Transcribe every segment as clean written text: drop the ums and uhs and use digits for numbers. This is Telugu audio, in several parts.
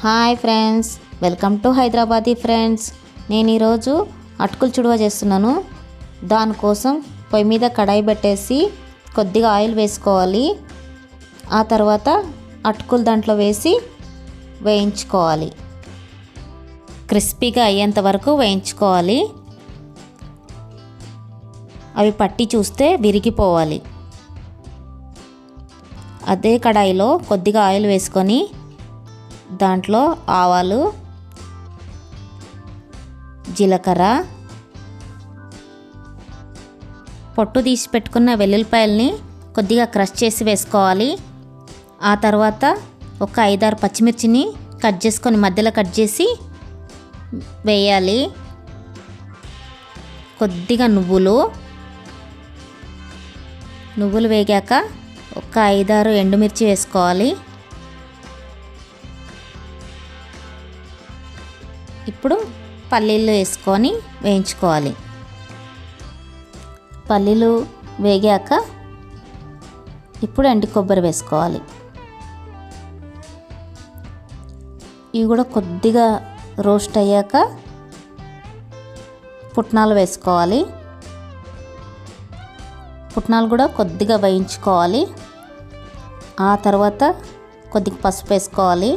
Hi friends, welcome to Hyderabadi friends. నేను ఈరోజు అటుకులు చుడవ చేస్తున్నాను. దానికోసం పొయ్యి మీద కడాయి పెట్టేసి కొద్దిగా ఆయిల్ వేసుకోవాలి. ఆ తర్వాత అటుకులు దాంట్లో వేసి వేయించుకోవాలి. క్రిస్పీగా అయ్యేంత వరకు వేయించుకోవాలి. అవి పట్టి చూస్తే విరిగిపోవాలి. అదే కడాయిలో కొద్దిగా ఆయిల్ వేసుకొని దాంట్లో ఆవాలు, జీలకర్ర, పొట్టు తీసి పెట్టుకున్న వెల్లుల్లిపాయల్ని కొద్దిగా క్రష్ చేసి వేసుకోవాలి. ఆ తర్వాత ఒక 5-6 పచ్చిమిర్చిని కట్ చేసుకొని మధ్యలో కట్ చేసి వేయాలి. కొద్దిగా నువ్వులు వేగాక ఒక 5-6 ఎండుమిర్చి వేసుకోవాలి. ఇప్పుడు పల్లీలు వేసుకొని వేయించుకోవాలి. పల్లీలు వేగాక ఇప్పుడు ఎండు కొబ్బరి వేసుకోవాలి. ఇవి కూడా కొద్దిగా రోస్ట్ అయ్యాక పుట్నాలు వేసుకోవాలి. పుట్నాలు కూడా కొద్దిగా వేయించుకోవాలి. ఆ తర్వాత కొద్దిగా పసుపు వేసుకోవాలి.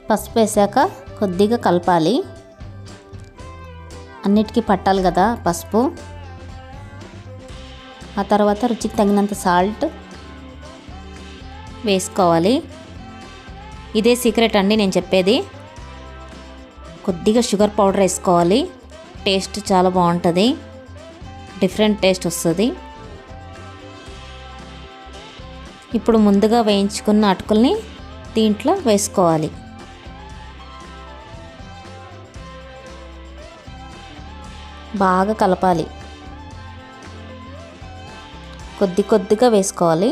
పసుపు వేసాక కొద్దిగా కలపాలి. అన్నిటికీ పట్టాలి కదా పసుపు. ఆ తర్వాత రుచికి తగినంత సాల్ట్ వేసుకోవాలి. ఇదే సీక్రెట్ అండి నేను చెప్పేది. కొద్దిగా షుగర్ పౌడర్ వేసుకోవాలి. టేస్ట్ చాలా బాగుంటుంది, డిఫరెంట్ టేస్ట్ వస్తుంది. ఇప్పుడు ముందుగా వేయించుకున్న అటుకుల్ని దీంట్లో వేసుకోవాలి. బాగా కలపాలి. కొద్దిగా వేసుకోవాలి.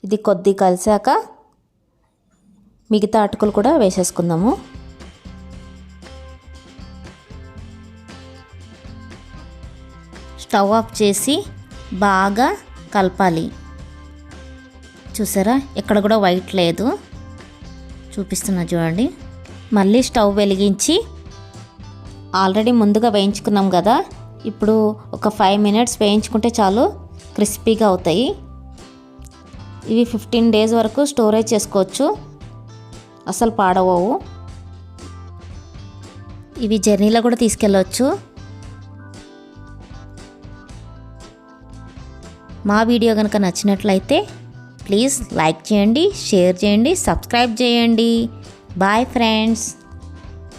ఇది కొద్ది కలిసాక మిగతా అటుకులు కూడా వేసేసుకుందాము. స్టవ్ ఆఫ్ చేసి బాగా కలపాలి. చూసారా, ఎక్కడ కూడా వైట్ లేదు. చూపిస్తున్నా చూడండి. మళ్ళీ స్టవ్ వెలిగించి ఆల్రెడీ ముందుగా వేయించుకున్నాం కదా, ఇప్పుడు ఒక 5 minutes వేయించుకుంటే చాలు, క్రిస్పీగా అవుతాయి. ఇవి 15 days వరకు స్టోరేజ్ చేసుకోవచ్చు, అసలు పాడవవు. ఇవి జర్నీలో కూడా తీసుకెళ్ళవచ్చు. మా వీడియో కనుక నచ్చినట్లయితే ప్లీజ్ లైక్ చేయండి, షేర్ చేయండి, సబ్స్క్రైబ్ చేయండి. Bye friends.